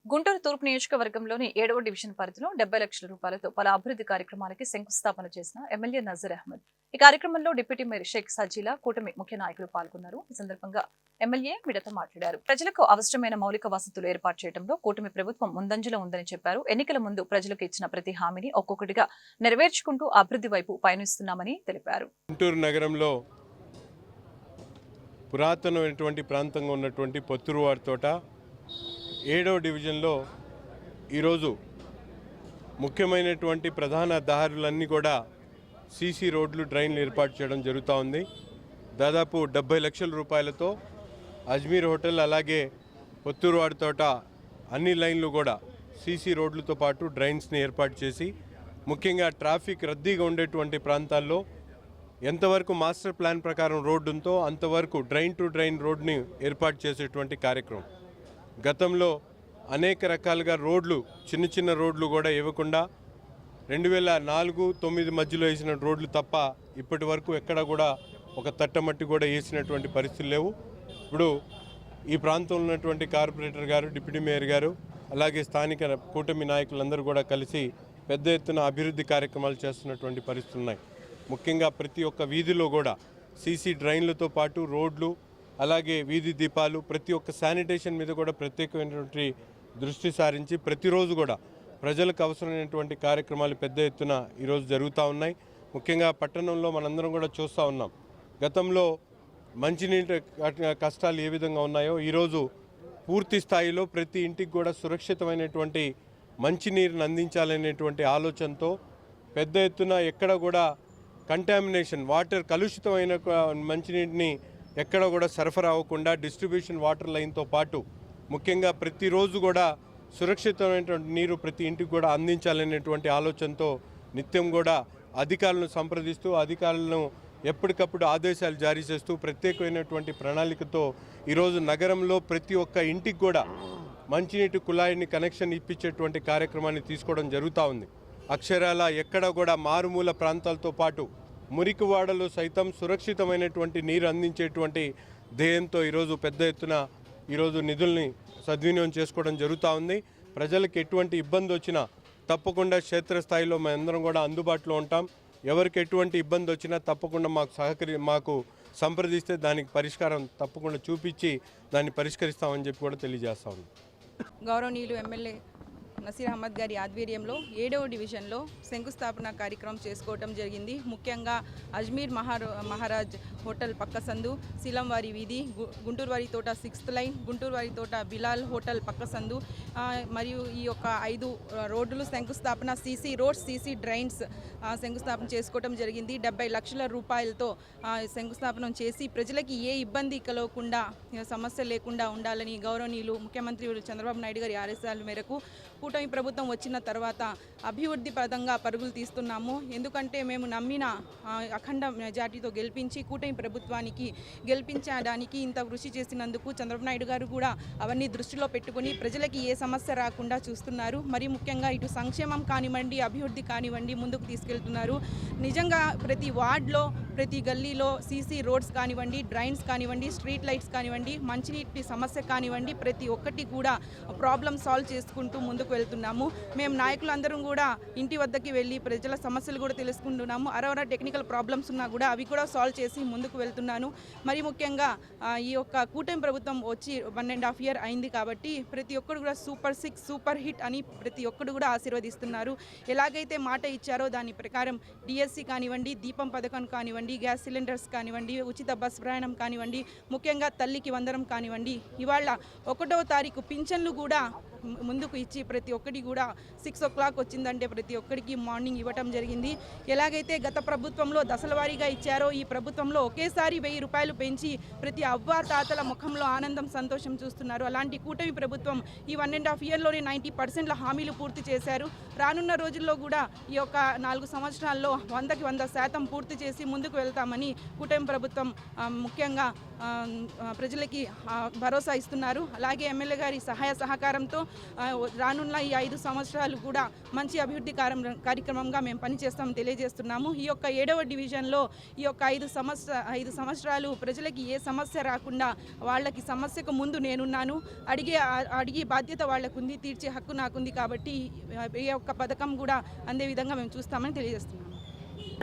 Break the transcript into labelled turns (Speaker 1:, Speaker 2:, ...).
Speaker 1: గుంటూరు తూర్పు నియోజకవర్గంలోని 7వ డివిజన్ పరిధిలో 70 లక్షల రూపాయలతో పలు అభివృద్ధి కార్యక్రమాలకి శంకుస్థాపన చేసిన ఎమ్మెల్యే నజీర్ అహ్మద్. ఈ కార్యక్రమంలో డిప్యూటీ మేయర్ షేక్ సజీలా, కూటమి ముఖ్య నాయకులు పాల్గొన్నారు. ఈ సందర్భంగా ఎమ్మెల్యే మీడియాతో మాట్లాడారు. ప్రజలకు అవసరమైన మౌలిక వసతులు ఏర్పాటు చేయడంలో కూటమి ప్రభుత్వం ముందంజలో ఉందని చెప్పారు. ఎన్నికల ముందు ప్రజలకు ఇచ్చిన ప్రతి హామీని ఒక్కొక్కటిగా నెరవేర్చుకుంటూ అభివృద్ధి వైపు పయనిస్తున్నామని తెలిపారు.
Speaker 2: గుంటూరు నగరంలో పురాతనమైనటువంటి ప్రాంతంగా ఉన్నటువంటి పొత్తురువారి తోట 7వ డివిజన్లో ఈరోజు ముఖ్యమైనటువంటి ప్రధాన దారులన్నీ కూడా సీసీ రోడ్లు, డ్రైన్లు ఏర్పాటు చేయడం జరుగుతూ ఉంది. దాదాపు 70 లక్షల రూపాయలతో అజ్మీర్ హోటల్ అలాగే పొత్తురువారి తోట అన్ని లైన్లు కూడా సీసీ రోడ్లతో పాటు డ్రైన్స్ని ఏర్పాటు చేసి ముఖ్యంగా ట్రాఫిక్ రద్దీగా ఉండేటువంటి ప్రాంతాల్లో ఎంతవరకు మాస్టర్ ప్లాన్ ప్రకారం రోడ్డు ఉందో అంతవరకు డ్రైన్ టు డ్రైన్ రోడ్ని ఏర్పాటు చేసేటువంటి కార్యక్రమం. గతంలో అనేక రకాలుగా రోడ్లు, చిన్న చిన్న రోడ్లు కూడా ఇవ్వకుండా 2004-9 మధ్యలో వేసిన రోడ్లు తప్ప ఇప్పటి వరకు ఎక్కడ కూడా ఒక తట్టమట్టి కూడా వేసినటువంటి పరిస్థితులు లేవు. ఇప్పుడు ఈ ప్రాంతంలో ఉన్నటువంటి కార్పొరేటర్ గారు, డిప్యూటీ మేయర్ గారు అలాగే స్థానిక కూటమి నాయకులందరూ కూడా కలిసి పెద్ద ఎత్తున అభివృద్ధి కార్యక్రమాలు చేస్తున్నటువంటి పరిస్థితులు ఉన్నాయి. ముఖ్యంగా ప్రతి ఒక్క వీధిలో కూడా సీసీ డ్రైన్లతో పాటు రోడ్లు అలాగే వీధి దీపాలు, ప్రతి ఒక్క శానిటేషన్ మీద కూడా ప్రత్యేకమైనటువంటి దృష్టి సారించి ప్రతిరోజు కూడా ప్రజలకు అవసరమైనటువంటి కార్యక్రమాలు పెద్ద ఎత్తున ఈరోజు జరుగుతూ ఉన్నాయి. ముఖ్యంగా పట్టణంలో మనందరం కూడా చూస్తూ ఉన్నాం. గతంలో మంచినీటి కష్టాలు ఏ విధంగా ఉన్నాయో ఈరోజు పూర్తి స్థాయిలో ప్రతి ఇంటికి కూడా సురక్షితమైనటువంటి మంచినీరుని అందించాలనేటువంటి ఆలోచనతో పెద్ద ఎత్తున ఎక్కడ కూడా కంటామినేషన్, వాటర్ కలుషితమైన మంచినీటిని ఎక్కడ కూడా సరఫరా అవ్వకుండా డిస్ట్రిబ్యూషన్ వాటర్ లైన్తో పాటు ముఖ్యంగా ప్రతిరోజు కూడా సురక్షితమైనటువంటి నీరు ప్రతి ఇంటికి కూడా అందించాలనేటువంటి ఆలోచనతో నిత్యం కూడా అధికారులను సంప్రదిస్తూ అధికారులను ఎప్పటికప్పుడు ఆదేశాలు జారీ చేస్తూ ప్రత్యేకమైనటువంటి ప్రణాళికతో ఈరోజు నగరంలో ప్రతి ఒక్క ఇంటికి కూడా మంచినీటి కుళాయిని కనెక్షన్ ఇప్పించేటువంటి కార్యక్రమాన్ని తీసుకోవడం జరుగుతూ ఉంది. అక్షరాల ఎక్కడ కూడా మారుమూల ప్రాంతాలతో పాటు మురికివాడలు సైతం సురక్షితమైనటువంటి నీరు అందించేటువంటి ధ్యేయంతో ఈరోజు పెద్ద ఎత్తున ఈరోజు నిధుల్ని సద్వినియోగం చేసుకోవడం జరుగుతూ ఉంది. ప్రజలకు ఎటువంటి ఇబ్బంది వచ్చినా తప్పకుండా క్షేత్రస్థాయిలో మేమందరం కూడా అందుబాటులో ఉంటాం. ఎవరికి ఎటువంటి ఇబ్బంది వచ్చినా తప్పకుండా మాకు సంప్రదిస్తే దానికి పరిష్కారం తప్పకుండా చూపించి దాన్ని పరిష్కరిస్తామని చెప్పి కూడా తెలియజేస్తా ఉన్నాం.
Speaker 3: గౌరవనీయులు ఎమ్మెల్యే నసీర్ అహ్మద్ గారి ఆధ్వర్యంలో 7వ డివిజన్లో శంకుస్థాపన కార్యక్రమం చేసుకోవడం జరిగింది. ముఖ్యంగా అజ్మీర్ మహారాజ్ హోటల్ పక్క సందు, శీలంవారి వీధి, గుంటూరువారి తోట 6th లైన్, గుంటూరువారి తోట బిలాల్ హోటల్ పక్క సందు మరియు ఈ యొక్క 5 రోడ్లు శంకుస్థాపన, సీసీ రోడ్స్, సీసీ డ్రైన్స్ శంకుస్థాపన చేసుకోవడం జరిగింది. 70 లక్షల రూపాయలతో శంకుస్థాపన చేసి ప్రజలకి ఏ ఇబ్బంది కలగకుండా, సమస్య లేకుండా ఉండాలని గౌరవనీయులు ముఖ్యమంత్రి చంద్రబాబు నాయుడు గారి ఆదేశాల మేరకు కూటమి ప్రభుత్వం వచ్చిన తర్వాత అభివృద్ధి పదంగా పరుగులు తీస్తున్నాము. ఎందుకంటే మేము నమ్మిన అఖండ మెజార్టీతో గెలిపించి కూటమి ప్రభుత్వానికి గెలిపించడానికి ఇంత కృషి చేసినందుకు చంద్రబాబు నాయుడు గారు కూడా అవన్నీ దృష్టిలో పెట్టుకుని ప్రజలకి ఏ సమస్య రాకుండా చూస్తున్నారు. మరి ముఖ్యంగా ఇటు సంక్షేమం కానివ్వండి, అభివృద్ధి కానివ్వండి ముందుకు తీసుకెళ్తున్నారు. నిజంగా ప్రతి వార్డులో, ప్రతి గల్లీలో సీసీ రోడ్స్ కానివ్వండి, డ్రైన్స్ కానివ్వండి, స్ట్రీట్ లైట్స్ కానివ్వండి, మంచినీటి సమస్య కానివ్వండి, ప్రతి ఒక్కటి కూడా ప్రాబ్లం సాల్వ్ చేసుకుంటూ ముందుకు వెళ్తున్నాము. మేము నాయకులందరం కూడా ఇంటి వద్దకి వెళ్ళి ప్రజల సమస్యలు కూడా తెలుసుకుంటున్నాము. అరవర టెక్నికల్ ప్రాబ్లమ్స్ ఉన్నా కూడా అవి కూడా సాల్వ్ చేసి ముందుకు వెళ్తున్నాను. మరి ముఖ్యంగా ఈ యొక్క కూటమి ప్రభుత్వం వచ్చి 1.5 year అయింది కాబట్టి ప్రతి ఒక్కరు కూడా సూపర్ 6, సూపర్ హిట్ అని ప్రతి ఒక్కరు కూడా ఆశీర్వదిస్తున్నారు. ఎలాగైతే మాట ఇచ్చారో దాని ప్రకారం డిఎస్సి కానివ్వండి, దీపం పథకం కానివ్వండి, గ్యాస్ సిలిండర్స్ కానివ్వండి, ఉచిత బస్ ప్రయాణం కానివ్వండి, ముఖ్యంగా తల్లికి వందనం కానివ్వండి, ఇవాళ 1వ తారీఖు పింఛన్లు కూడా ముందుకు ఇచ్చి ప్రతి ఒక్కటి కూడా 6 o'clock వచ్చిందంటే ప్రతి ఒక్కరికి మార్నింగ్ ఇవ్వటం జరిగింది. ఎలాగైతే గత ప్రభుత్వంలో దశల వారీగా ఇచ్చారో ఈ ప్రభుత్వంలో ఒకేసారి 1000 రూపాయలు పెంచి ప్రతి అవ్వ తాతల ముఖంలో ఆనందం, సంతోషం చూస్తున్నారు. అలాంటి కూటమి ప్రభుత్వం ఈ 1.5 yearలోనే 90% హామీలు పూర్తి చేశారు. రానున్న రోజుల్లో కూడా ఈ యొక్క 4 సంవత్సరాల్లో 100% పూర్తి చేసి ముందుకు వెళ్తామని కూటమి ప్రభుత్వం ముఖ్యంగా ప్రజలకి భరోసా ఇస్తున్నారు. అలాగే ఎమ్మెల్యే గారి సహాయ సహకారంతో రానున్న ఈ 5 సంవత్సరాలు కూడా మంచి అభివృద్ధి కార్యక్రమంగా మేము పనిచేస్తామని తెలియజేస్తున్నాము. ఈ యొక్క 7వ డివిజన్లో ఈ యొక్క 5 సంవత్సరాలు ప్రజలకి ఏ సమస్య రాకుండా వాళ్ళకి సమస్యకు ముందు నేనున్నాను. అడిగే బాధ్యత వాళ్ళకుంది, తీర్చే హక్కు నాకుంది. కాబట్టి ఈ యొక్క పథకం కూడా అందే విధంగా మేము చూస్తామని తెలియజేస్తున్నాము.